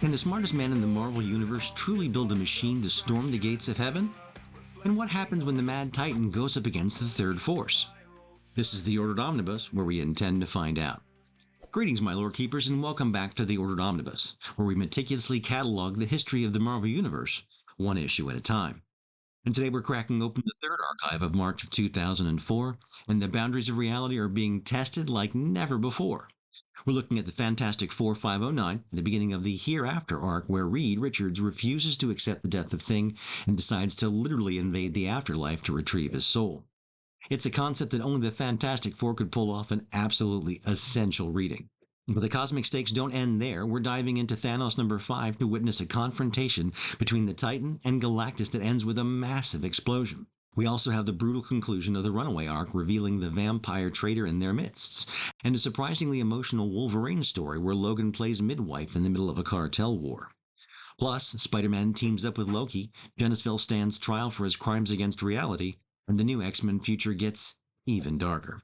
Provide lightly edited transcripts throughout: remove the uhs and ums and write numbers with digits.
Can the smartest man in the Marvel Universe truly build a machine to storm the gates of heaven? And what happens when the Mad Titan goes up against the Third Force? This is the Ordered Omnibus, where we intend to find out. Greetings, my lore keepers, and welcome back to the Ordered Omnibus, where we meticulously catalog the history of the Marvel Universe, one issue at a time. And today we're cracking open the third archive of March of 2004, and the boundaries of reality are being tested like never before. We're looking at the Fantastic Four 509, the beginning of the Hereafter arc, where Reed Richards refuses to accept the death of Thing and decides to literally invade the afterlife to retrieve his soul. It's a concept that only the Fantastic Four could pull off, an absolutely essential reading. But the cosmic stakes don't end there. We're diving into Thanos number 5 to witness a confrontation between the Titan and Galactus that ends with a massive explosion. We also have the brutal conclusion of the Runaway arc, revealing the vampire traitor in their midst, and a surprisingly emotional Wolverine story where Logan plays midwife in the middle of a cartel war. Plus, Spider-Man teams up with Loki, Genesville stands trial for his crimes against reality, and the newxmen future gets even darker.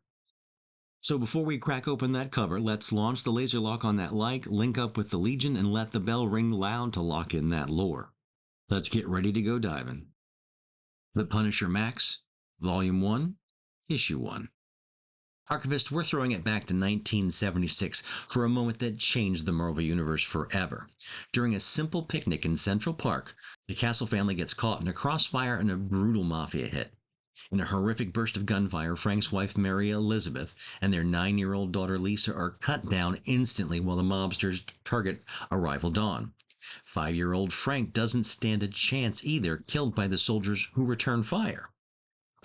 So before we crack open that cover, let's launch the laser lock on that like, link up with the Legion, and let the bell ring loud to lock in that lore. Let's get ready to go diving. The Punisher Max, Volume 1, Issue 1. Archivist, we're throwing it back to 1976 for a moment that changed the Marvel Universe forever. During a simple picnic in Central Park, the Castle family gets caught in a crossfire and a brutal mafia hit. In a horrific burst of gunfire, Frank's wife Mary Elizabeth and their 9-year-old daughter Lisa are cut down instantly while the mobsters target a rival Dawn. 5-year-old Frank doesn't stand a chance either, killed by the soldiers who return fire.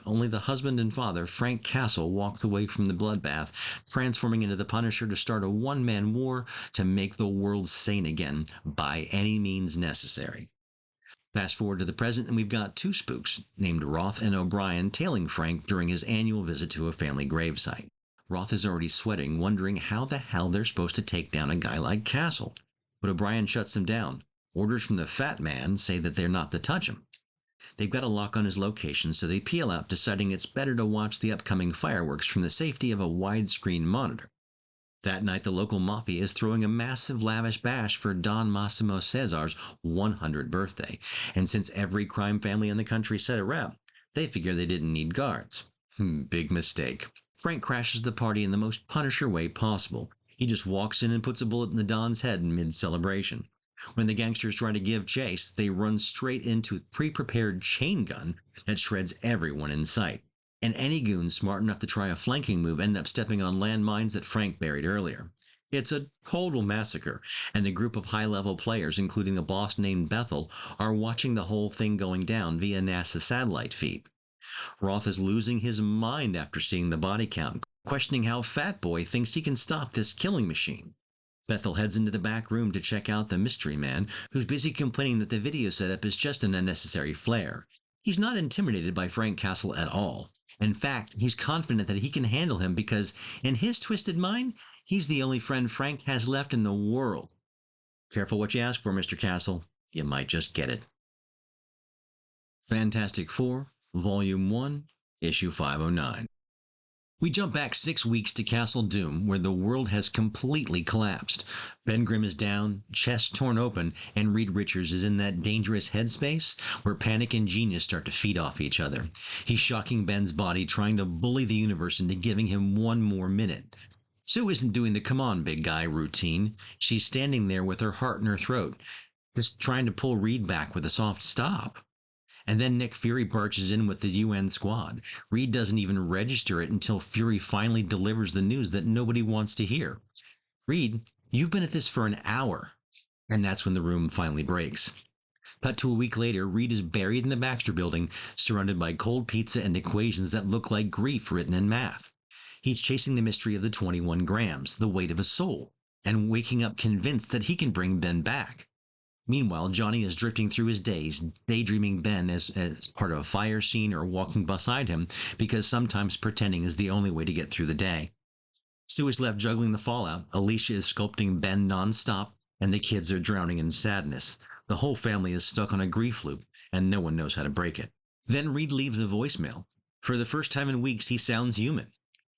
Only the husband and father, Frank Castle, walked away from the bloodbath, transforming into the Punisher to start a one-man war to make the world sane again, by any means necessary. Fast forward to the present, and we've got two spooks, named Roth and O'Brien, tailing Frank during his annual visit to a family gravesite. Roth is already sweating, wondering how the hell they're supposed to take down a guy like Castle. But O'Brien shuts him down. Orders from the Fat Man say that they're not to touch him. They've got a lock on his location, so they peel out, deciding it's better to watch the upcoming fireworks from the safety of a widescreen monitor. That night, the local mafia is throwing a massive lavish bash for Don Massimo Cesar's 100th birthday, and since every crime family in the country set a rep, they figure they didn't need guards. Big mistake. Frank crashes the party in the most Punisher way possible. He just walks in and puts a bullet in the Don's head in mid-celebration. When the gangsters try to give chase, they run straight into a pre-prepared chain gun that shreds everyone in sight. And any goons smart enough to try a flanking move end up stepping on landmines that Frank buried earlier. It's a total massacre, and a group of high-level players, including a boss named Bethel, are watching the whole thing going down via NASA satellite feed. Roth is losing his mind after seeing the body count, questioning how Fat Boy thinks he can stop this killing machine. Bethel heads into the back room to check out the mystery man, who's busy complaining that the video setup is just an unnecessary flare. He's not intimidated by Frank Castle at all. In fact, he's confident that he can handle him because, in his twisted mind, he's the only friend Frank has left in the world. Careful what you ask for, Mr. Castle. You might just get it. Fantastic Four, Volume 1, Issue 509. We jump back 6 weeks to Castle Doom, where the world has completely collapsed. Ben Grimm is down, chest torn open, and Reed Richards is in that dangerous headspace where panic and genius start to feed off each other. He's shocking Ben's body, trying to bully the universe into giving him one more minute. Sue isn't doing the come on big guy routine. She's standing there with her heart in her throat, just trying to pull Reed back with a soft stop. And then Nick Fury barges in with the UN squad. Reed doesn't even register it until Fury finally delivers the news that nobody wants to hear. Reed, you've been at this for an hour. And that's when the room finally breaks. Cut to a week later, Reed is buried in the Baxter building, surrounded by cold pizza and equations that look like grief written in math. He's chasing the mystery of the 21 grams, the weight of a soul, and waking up convinced that he can bring Ben back. Meanwhile, Johnny is drifting through his days, daydreaming Ben as part of a fire scene or walking beside him, because sometimes pretending is the only way to get through the day. Sue is left juggling the fallout, Alicia is sculpting Ben non-stop, and the kids are drowning in sadness. The whole family is stuck on a grief loop, and no one knows how to break it. Then Reed leaves a voicemail. For the first time in weeks, he sounds human.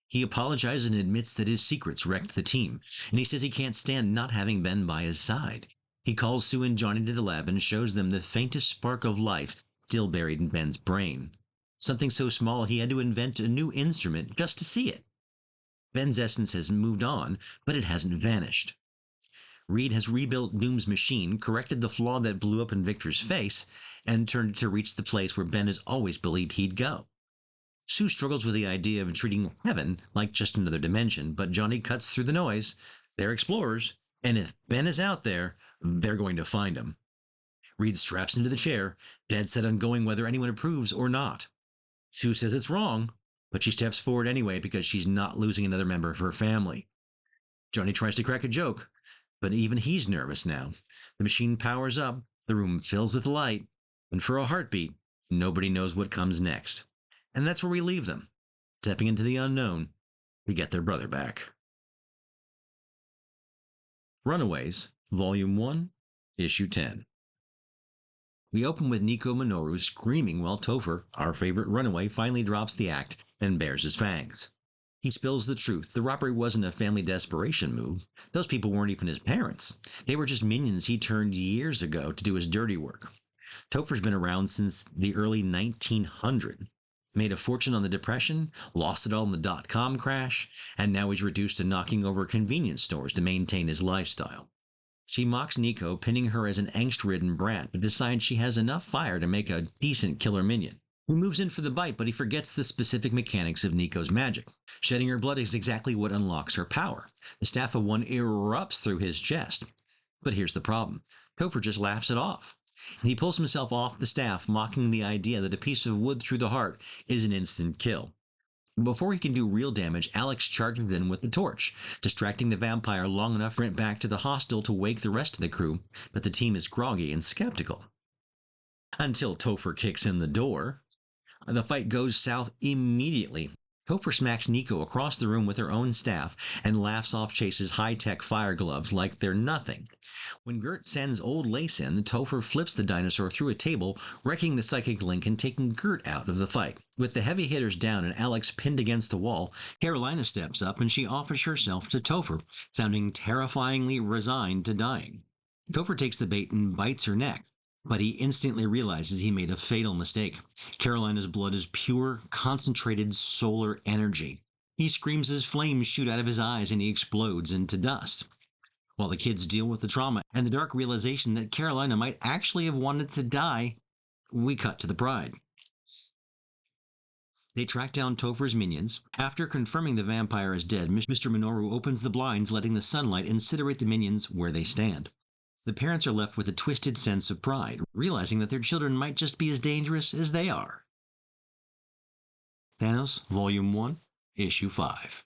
He apologizes and admits that his secrets wrecked the team, and he says he can't stand not having Ben by his side. He calls Sue and Johnny to the lab and shows them the faintest spark of life still buried in Ben's brain. Something so small he had to invent a new instrument just to see it. Ben's essence has moved on, but it hasn't vanished. Reed has rebuilt Doom's machine, corrected the flaw that blew up in Victor's face, and turned it to reach the place where Ben has always believed he'd go. Sue struggles with the idea of treating Heavan like just another dimension, but Johnny cuts through the noise. They're explorers, and if Ben is out there, they're going to find him. Reed straps into the chair, dead set on going whether anyone approves or not. Sue says it's wrong, but she steps forward anyway because she's not losing another member of her family. Johnny tries to crack a joke, but even he's nervous now. The machine powers up, the room fills with light, and for a heartbeat, nobody knows what comes next. And that's where we leave them, stepping into the unknown to get their brother back. Runaways, Volume 1, Issue 10. We open with Nico Minoru screaming while Topher, our favorite runaway, finally drops the act and bares his fangs. He spills the truth. The robbery wasn't a family desperation move. Those people weren't even his parents. They were just minions he turned years ago to do his dirty work. Topher's been around since the early 1900s. Made a fortune on the Depression, lost it all in the dot-com crash, and now he's reduced to knocking over convenience stores to maintain his lifestyle. She mocks Nico, pinning her as an angst-ridden brat, but decides she has enough fire to make a decent killer minion. He moves in for the bite, but he forgets the specific mechanics of Nico's magic. Shedding her blood is exactly what unlocks her power. The staff of one erupts through his chest. But here's the problem. Topher just laughs it off. And he pulls himself off the staff, mocking the idea that a piece of wood through the heart is an instant kill. Before he can do real damage, Alex charges in with the torch, distracting the vampire long enough to sprint back to the hostel to wake the rest of the crew, but the team is groggy and skeptical. Until Topher kicks in the door. The fight goes south immediately. Topher smacks Nico across the room with her own staff and laughs off Chase's high-tech fire gloves like they're nothing. When Gert sends old Lace in, Topher flips the dinosaur through a table, wrecking the psychic link and taking Gert out of the fight. With the heavy hitters down and Alex pinned against the wall, Carolina steps up and she offers herself to Topher, sounding terrifyingly resigned to dying. Topher takes the bait and bites her neck, but he instantly realizes he made a fatal mistake. Carolina's blood is pure, concentrated solar energy. He screams as flames shoot out of his eyes and he explodes into dust. While the kids deal with the trauma and the dark realization that Carolina might actually have wanted to die, we cut to the bride. They track down Topher's minions. After confirming the vampire is dead, Mr. Minoru opens the blinds, letting the sunlight incinerate the minions where they stand. The parents are left with a twisted sense of pride, realizing that their children might just be as dangerous as they are. Thanos, Volume 1, Issue 5.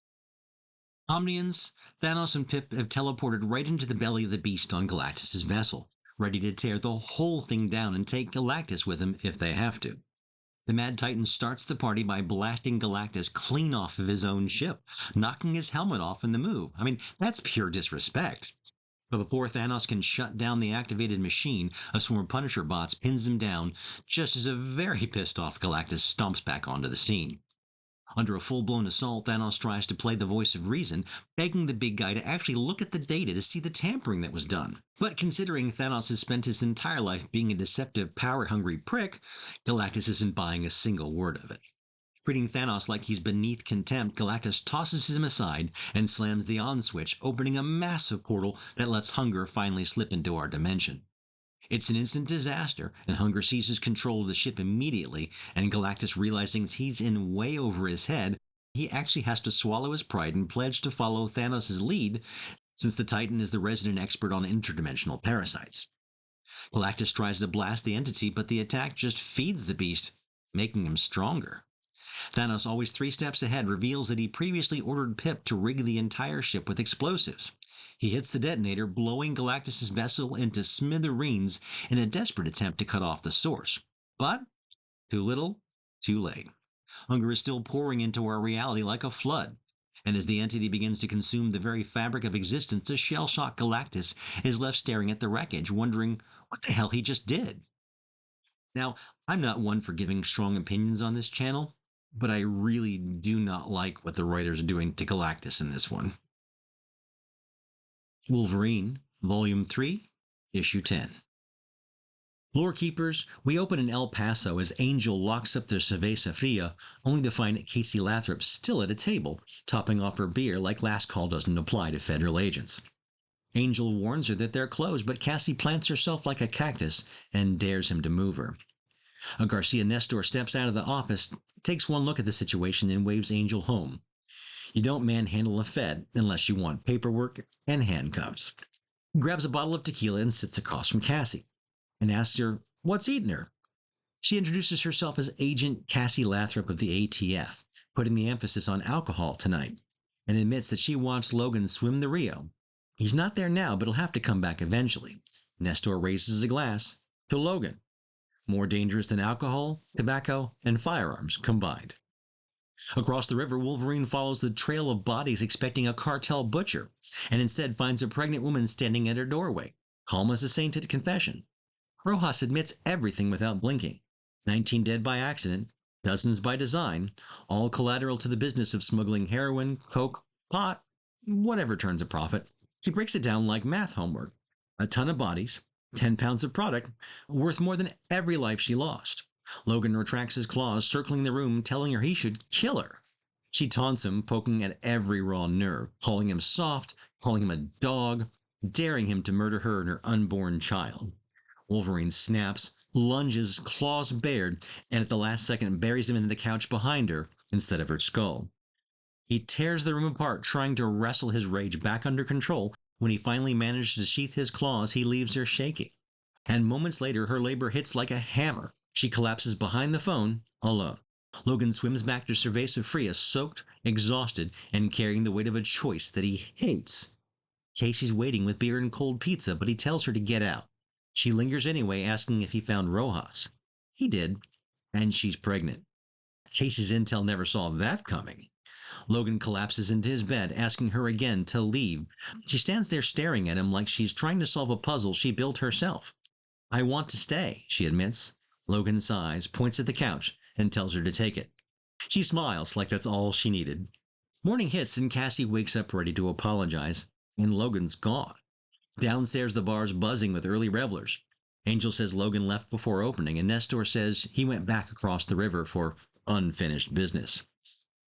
Omnians, Thanos and Pip have teleported right into the belly of the beast on Galactus' vessel, ready to tear the whole thing down and take Galactus with them if they have to. The Mad Titan starts the party by blasting Galactus clean off of his own ship, knocking his helmet off in the move. That's pure disrespect. But before Thanos can shut down the activated machine, a swarm of Punisher bots pins him down, just as a very pissed off Galactus stomps back onto the scene. Under a full-blown assault, Thanos tries to play the voice of reason, begging the big guy to actually look at the data to see the tampering that was done. But considering Thanos has spent his entire life being a deceptive, power-hungry prick, Galactus isn't buying a single word of it. Treating Thanos like he's beneath contempt, Galactus tosses him aside and slams the on switch, opening a massive portal that lets Hunger finally slip into our dimension. It's an instant disaster, and Hunger seizes control of the ship immediately, and Galactus, realizing he's in way over his head, he actually has to swallow his pride and pledge to follow Thanos' lead, since the Titan is the resident expert on interdimensional parasites. Galactus tries to blast the entity, but the attack just feeds the beast, making him stronger. Thanos, always 3 steps ahead, reveals that he previously ordered Pip to rig the entire ship with explosives. He hits the detonator, blowing Galactus' vessel into smithereens in a desperate attempt to cut off the source. But too little, too late. Hunger is still pouring into our reality like a flood. And as the entity begins to consume the very fabric of existence, a shell-shocked Galactus is left staring at the wreckage, wondering what the hell he just did. Now, I'm not one for giving strong opinions on this channel, but I really do not like what the writers are doing to Galactus in this one. Wolverine, Volume 3, Issue 10. Lore Keepers, we open in El Paso as Angel locks up their cerveza fria, only to find Casey Lathrop still at a table, topping off her beer like last call doesn't apply to federal agents. Angel warns her that they're closed, but Cassie plants herself like a cactus and dares him to move her. A Garcia Nestor steps out of the office, takes one look at the situation, and waves Angel home. You don't manhandle a Fed unless you want paperwork and handcuffs. He grabs a bottle of tequila and sits across from Cassie, and asks her what's eating her. She introduces herself as Agent Cassie Lathrop of the ATF, putting the emphasis on alcohol tonight, and admits that she watched Logan swim the Rio. He's not there now, but he'll have to come back eventually. Nestor raises a glass to Logan. More dangerous than alcohol, tobacco, and firearms combined. Across the river, Wolverine follows the trail of bodies expecting a cartel butcher, and instead finds a pregnant woman standing at her doorway, calm as a saint at confession. Rojas admits everything without blinking. 19 dead by accident, dozens by design, all collateral to the business of smuggling heroin, coke, pot, whatever turns a profit. He breaks it down like math homework. A ton of bodies, 10 pounds of product, worth more than every life she lost. Logan retracts his claws, circling the room, telling her he should kill her. She taunts him, poking at every raw nerve, calling him soft, calling him a dog, daring him to murder her and her unborn child. Wolverine snaps, lunges, claws bared, and at the last second buries him into the couch behind her instead of her skull. He tears the room apart, trying to wrestle his rage back under control. When he finally manages to sheath his claws, he leaves her shaking. And moments later, her labor hits like a hammer. She collapses behind the phone, alone. Logan swims back to Cerveza Fria, soaked, exhausted, and carrying the weight of a choice that he hates. Casey's waiting with beer and cold pizza, but he tells her to get out. She lingers anyway, asking if he found Rojas. He did, and she's pregnant. Casey's intel never saw that coming. Logan collapses into his bed, asking her again to leave. She stands there staring at him like she's trying to solve a puzzle she built herself. I want to stay, she admits. Logan sighs, points at the couch, and tells her to take it. She smiles like that's all she needed. Morning hits and Cassie wakes up ready to apologize, and Logan's gone. Downstairs the bar's buzzing with early revelers. Angel says Logan left before opening, and Nestor says he went back across the river for unfinished business.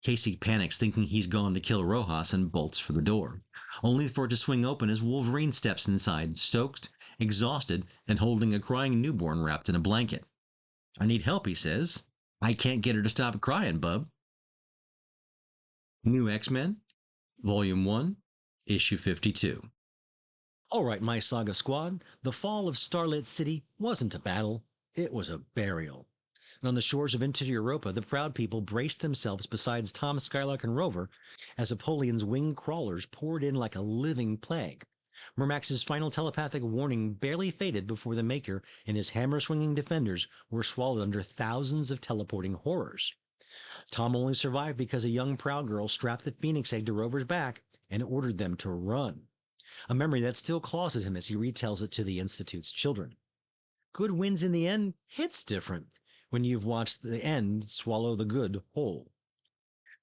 Casey panics, thinking he's gone to kill Rojas, and bolts for the door, only for it to swing open as Wolverine steps inside, stoked, exhausted, and holding a crying newborn wrapped in a blanket. I need help, he says. I can't get her to stop crying, bub. newxmen, Volume 1, Issue 52. All right, my saga squad, the fall of Starlit City wasn't a battle, it was a burial. And on the shores of Inter Europa, the proud people braced themselves beside Tom, Skylark, and Rover as Apollyon's winged crawlers poured in like a living plague. Mermax's final telepathic warning barely faded before the Maker and his hammer-swinging defenders were swallowed under thousands of teleporting horrors. Tom only survived because a young proud girl strapped the Phoenix egg to Rover's back and ordered them to run. A memory that still claws at him as he retells it to the Institute's children. Good wins in the end hits different when you've watched the end swallow the good whole.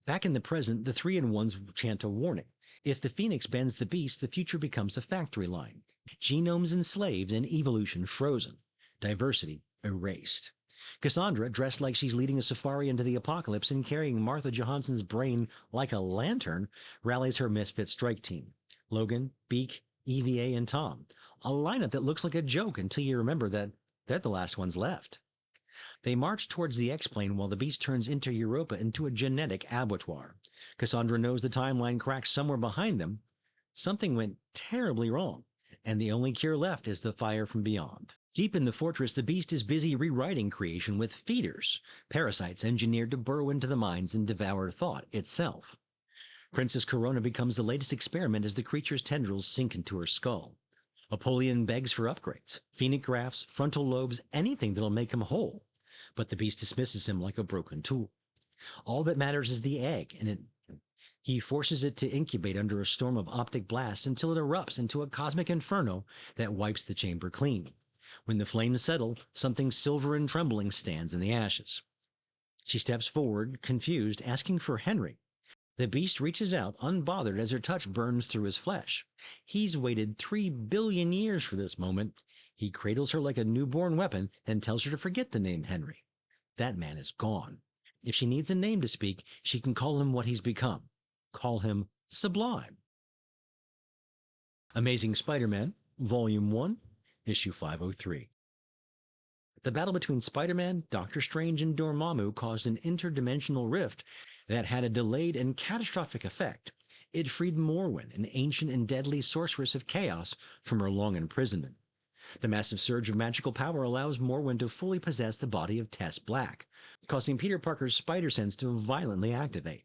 Back in the present, the 3-in-1s chant a warning. If the Phoenix bends the beast, the future becomes a factory line. Genomes enslaved and evolution frozen. Diversity erased. Cassandra, dressed like she's leading a safari into the apocalypse and carrying Martha Johansson's brain like a lantern, rallies her misfit strike team. Logan, Beak, EVA, and Tom. A lineup that looks like a joke until you remember that they're the last ones left. They march towards the X-plane while the beast turns Inter Europa into a genetic abattoir. Cassandra knows the timeline cracks somewhere behind them. Something went terribly wrong, and the only cure left is the fire from beyond. Deep in the fortress, the beast is busy rewriting creation with feeders, parasites engineered to burrow into the minds and devour thought itself. Princess Corona becomes the latest experiment as the creature's tendrils sink into her skull. Apollyon begs for upgrades, phoenix grafts, frontal lobes, anything that'll make him whole. But the beast dismisses him like a broken tool. All that matters is the egg, and he forces it to incubate under a storm of optic blasts until it erupts into a cosmic inferno that wipes the chamber clean. When the flames settle, something silver and trembling stands in the ashes. She steps forward, confused, asking for Henry. The beast reaches out, unbothered as her touch burns through his flesh. He's waited 3 billion years for this moment. He cradles her like a newborn weapon and tells her to forget the name Henry. That man is gone. If she needs a name to speak, she can call him what he's become. Call him Sublime. Amazing Spider-Man, Volume 1, Issue 503. The battle between Spider-Man, Doctor Strange, and Dormammu caused an interdimensional rift that had a delayed and catastrophic effect. It freed Morwen, an ancient and deadly sorceress of chaos, from her long imprisonment. The massive surge of magical power allows Morwen to fully possess the body of Tess Black, causing Peter Parker's spider sense to violently activate.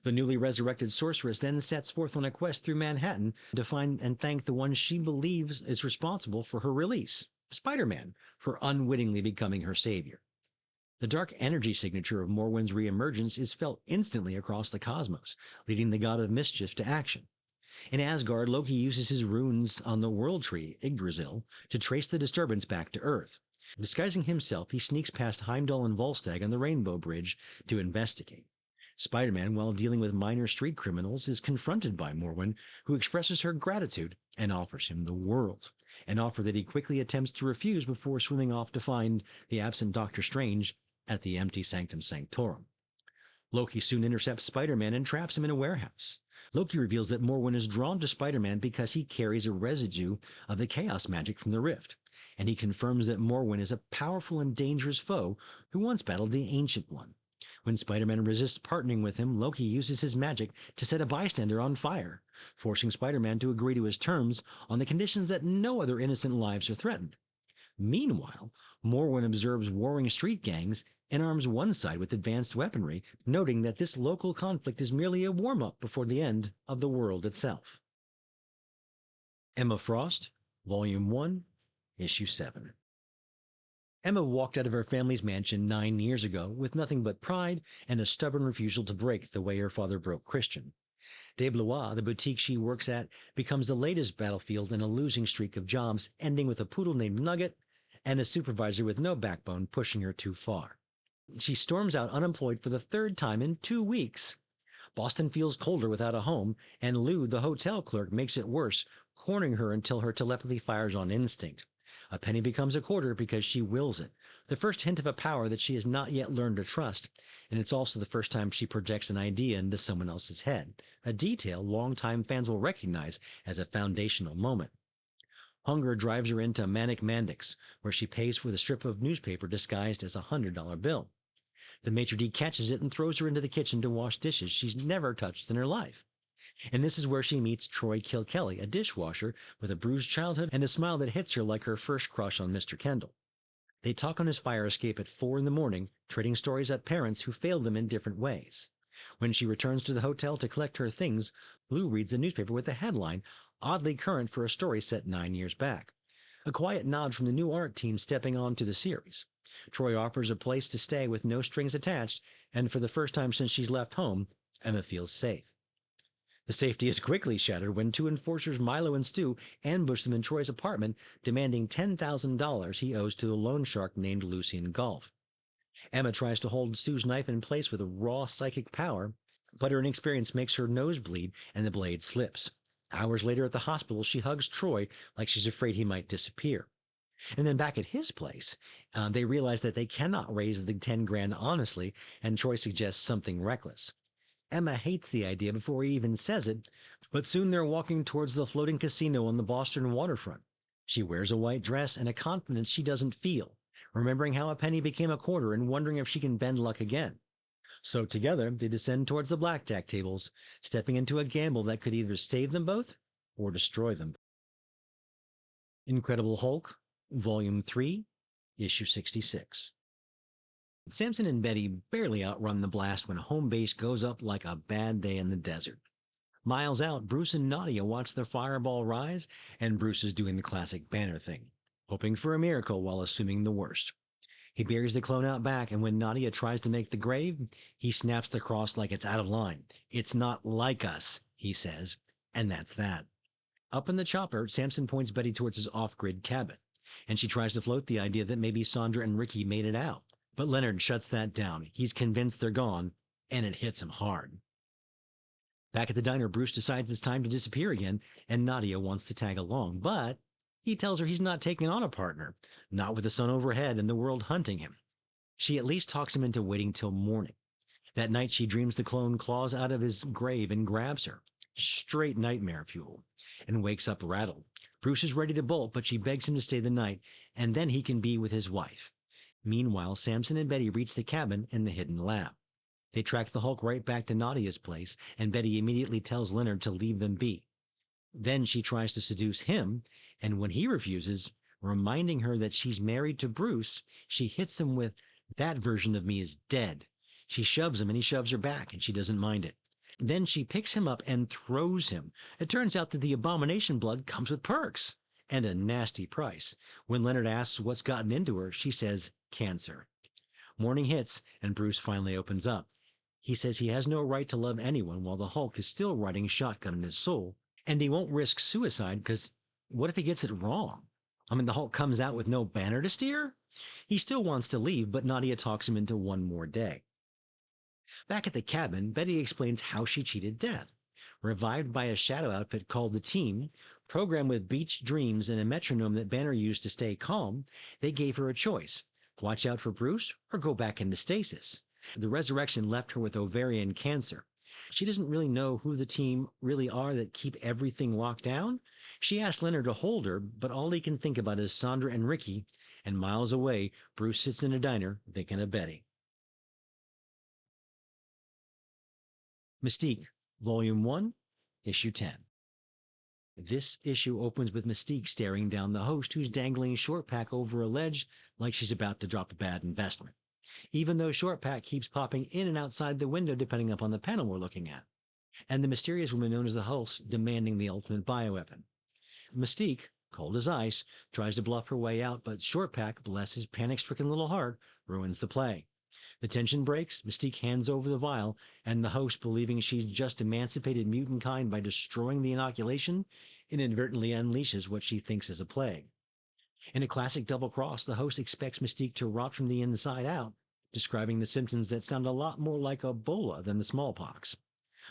The newly resurrected sorceress then sets forth on a quest through Manhattan to find and thank the one she believes is responsible for her release, Spider-Man, for unwittingly becoming her savior. The dark energy signature of Morwen's reemergence is felt instantly across the cosmos, leading the god of mischief to action. In Asgard, Loki uses his runes on the world tree, Yggdrasil, to trace the disturbance back to Earth. Disguising himself, he sneaks past Heimdall and Volstagg on the Rainbow Bridge to investigate. Spider-Man, while dealing with minor street criminals, is confronted by Morwen, who expresses her gratitude and offers him the world, an offer that he quickly attempts to refuse before swimming off to find the absent Doctor Strange at the empty Sanctum Sanctorum. Loki soon intercepts Spider-Man and traps him in a warehouse. Loki reveals that Morwen is drawn to Spider-Man because he carries a residue of the chaos magic from the rift, and he confirms that Morwen is a powerful and dangerous foe who once battled the Ancient One. When Spider-Man resists partnering with him, Loki uses his magic to set a bystander on fire, forcing Spider-Man to agree to his terms on the conditions that no other innocent lives are threatened. Meanwhile, Morwen observes warring street gangs and arms one side with advanced weaponry, noting that this local conflict is merely a warm-up before the end of the world itself. Emmafrost, Volume 1, Issue 7. Emma walked out of her family's mansion 9 years ago with nothing but pride and a stubborn refusal to break the way her father broke Christian. De Blois, the boutique she works at, becomes the latest battlefield in a losing streak of jobs, ending with a poodle named Nugget and a supervisor with no backbone pushing her too far. She storms out unemployed for the third time in 2 weeks. Boston feels colder without a home, and Lou, the hotel clerk, makes it worse, cornering her until her telepathy fires on instinct. A penny becomes a quarter because she wills it, the first hint of a power that she has not yet learned to trust, and it's also the first time she projects an idea into someone else's head, a detail longtime fans will recognize as a foundational moment. Hunger drives her into Manic Mandix, where she pays for the strip of newspaper disguised as a $100 bill. The maitre d' catches it and throws her into the kitchen to wash dishes she's never touched in her life. And this is where she meets Troy Kilkelly, a dishwasher with a bruised childhood and a smile that hits her like her first crush on Mr. Kendall. They talk on his fire escape at 4 in the morning, trading stories at parents who failed them in different ways. When she returns to the hotel to collect her things, Lou reads the newspaper with a headline, oddly current for a story set 9 years back. A quiet nod from the new art team stepping on to the series. Troy offers a place to stay with no strings attached, and for the first time since she's left home, Emma feels safe. The safety is quickly shattered when 2 enforcers, Milo and Stu, ambush them in Troy's apartment, demanding $10,000 he owes to a loan shark named Lucian Golf. Emma tries to hold Stu's knife in place with a raw psychic power, but her inexperience makes her nose bleed and the blade slips. Hours later at the hospital, she hugs Troy like she's afraid he might disappear. And then back at his place, they realize that they cannot raise the 10 grand honestly, and Troy suggests something reckless. Emma hates the idea before he even says it, but soon they're walking towards the floating casino on the Boston waterfront. She wears a white dress and a confidence she doesn't feel, remembering how a penny became a quarter and wondering if she can bend luck again. So together, they descend towards the blackjack tables, stepping into a gamble that could either save them both or destroy them. Incredible Hulk, Volume 3, Issue 66. Samson and Betty barely outrun the blast when home base goes up like a bad day in the desert. Miles out, Bruce and Nadia watch their fireball rise, and Bruce is doing the classic Banner thing, hoping for a miracle while assuming the worst. He buries the clone out back, and when Nadia tries to make the grave, he snaps the cross like it's out of line. "It's not like us," he says, and that's that. Up in the chopper, Samson points Betty towards his off-grid cabin, and she tries to float the idea that maybe Sandra and Ricky made it out. But Leonard shuts that down. He's convinced they're gone, and it hits him hard. Back at the diner, Bruce decides it's time to disappear again, and Nadia wants to tag along, but He tells her he's not taking on a partner, not with the sun overhead and the world hunting him. She at least talks him into waiting till morning. That night she dreams the clone claws out of his grave and grabs her. Straight nightmare fuel. And wakes up rattled. Bruce is ready to bolt, but she begs him to stay the night, and then he can be with his wife. Meanwhile, Samson and Betty reach the cabin in the hidden lab. They track the Hulk right back to Nadia's place, and Betty immediately tells Leonard to leave them be. Then she tries to seduce him, and when he refuses, reminding her that she's married to Bruce, she hits him with, "That version of me is dead." She shoves him and he shoves her back, and she doesn't mind it. Then she picks him up and throws him. It turns out that the abomination blood comes with perks, and a nasty price. When Leonard asks what's gotten into her, she says cancer. Morning hits, and Bruce finally opens up. He says he has no right to love anyone while the Hulk is still riding shotgun in his soul, and he won't risk suicide because what if he gets it wrong? I mean, the Hulk comes out with no banner to steer? He still wants to leave, but Nadia talks him into one more day. Back at the cabin, Betty explains how she cheated death. Revived by a shadow outfit called the Team, programmed with beach dreams and a metronome that Banner used to stay calm, they gave her a choice: watch out for Bruce or go back into stasis. The resurrection left her with ovarian cancer. She doesn't really know who the Team really are that keep everything locked down. She asks Leonard to hold her, but all he can think about is Sandra and Ricky, and miles away, Bruce sits in a diner thinking of Betty. Mystique, Volume 1, Issue 10. This issue opens with Mystique staring down the host who's dangling Shortpack over a ledge like she's about to drop a bad investment, even though Shortpack keeps popping in and outside the window depending upon the panel we're looking at, and the mysterious woman known as the Hulk demanding the ultimate bioweapon. Mystique, cold as ice, tries to bluff her way out, but Shortpack, bless his panic-stricken little heart, ruins the play. The tension breaks, Mystique hands over the vial, and the host, believing she's just emancipated mutant kind by destroying the inoculation, inadvertently unleashes what she thinks is a plague. In a classic double cross, the host expects Mystique to rot from the inside out, describing the symptoms that sound a lot more like Ebola than the smallpox.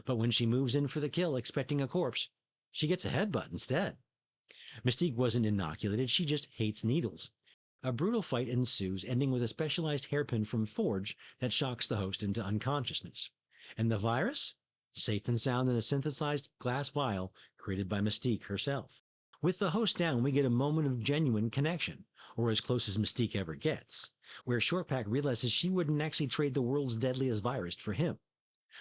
But when she moves in for the kill expecting a corpse, she gets a headbutt instead. Mystique wasn't inoculated, she just hates needles. A brutal fight ensues, ending with a specialized hairpin from Forge that shocks the host into unconsciousness. And the virus? Safe and sound in a synthesized glass vial created by Mystique herself. With the host down, we get a moment of genuine connection, or as close as Mystique ever gets, where Shortpack realizes she wouldn't actually trade the world's deadliest virus for him.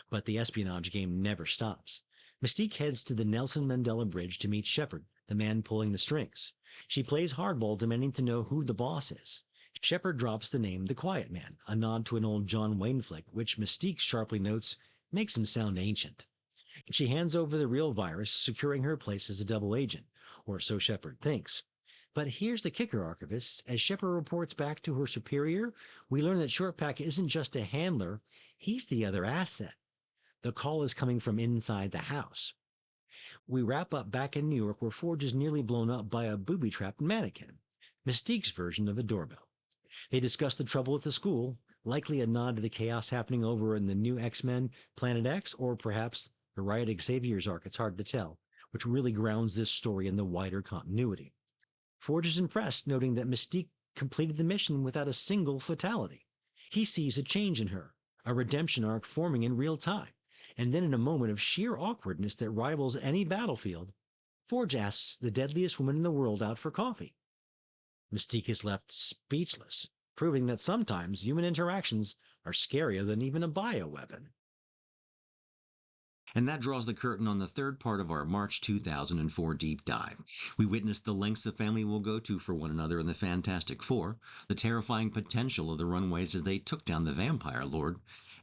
But the espionage game never stops. Mystique heads to the Nelson Mandela Bridge to meet Shepard, the man pulling the strings. She plays hardball, demanding to know who the boss is. Shepard drops the name The Quiet Man, a nod to an old John Wayne flick, which Mystique sharply notes makes him sound ancient. She hands over the real virus, securing her place as a double agent, or so Shepard thinks. But here's the kicker, archivists. As Shepard reports back to her superior, we learn that Shortpack isn't just a handler, he's the other asset. The call is coming from inside the house. We wrap up back in New York, where Forge is nearly blown up by a booby-trapped mannequin, Mystique's version of a doorbell. They discuss the trouble at the school, likely a nod to the chaos happening over in the newxmen Planet X, or perhaps the Riot Xavier's arc, it's hard to tell, which really grounds this story in the wider continuity. Forge is impressed, noting that Mystique completed the mission without a single fatality. He sees a change in her, a redemption arc forming in real time. And then in a moment of sheer awkwardness that rivals any battlefield, Forge asks the deadliest woman in the world out for coffee. Mystique is left speechless, proving that sometimes human interactions are scarier than even a bioweapon. And that draws the curtain on the third part of our March 2004 deep dive. We witnessed the lengths the family will go to for one another in the Fantastic Four, the terrifying potential of the Runaways as they took down the Vampire Lord,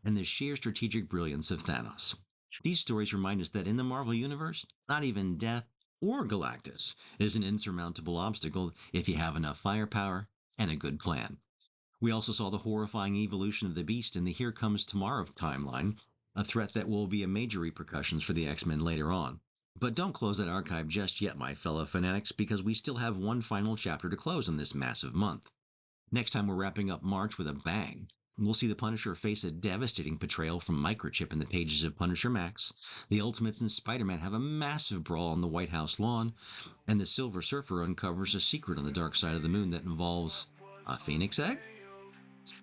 and the sheer strategic brilliance of Thanos. These stories remind us that in the Marvel Universe, not even death or Galactus is an insurmountable obstacle if you have enough firepower and a good plan. We also saw the horrifying evolution of the Beast in the Here Comes Tomorrow timeline, a threat that will be a major repercussions for the X-Men later on. But don't close that archive just yet, my fellow fanatics, because we still have one final chapter to close in this massive month. Next time we're wrapping up March with a bang. We'll see the Punisher face a devastating betrayal from Microchip in the pages of Punisher Max. The Ultimates and Spider-Man have a massive brawl on the White House lawn, and the Silver Surfer uncovers a secret on the dark side of the moon that involves a Phoenix egg?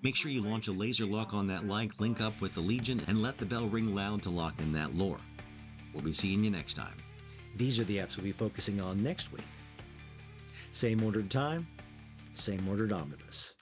Make sure you launch a laser lock on that like, link up with the Legion, and let the bell ring loud to lock in that lore. We'll be seeing you next time. These are the apps we'll be focusing on next week. Same ordered time, same ordered omnibus.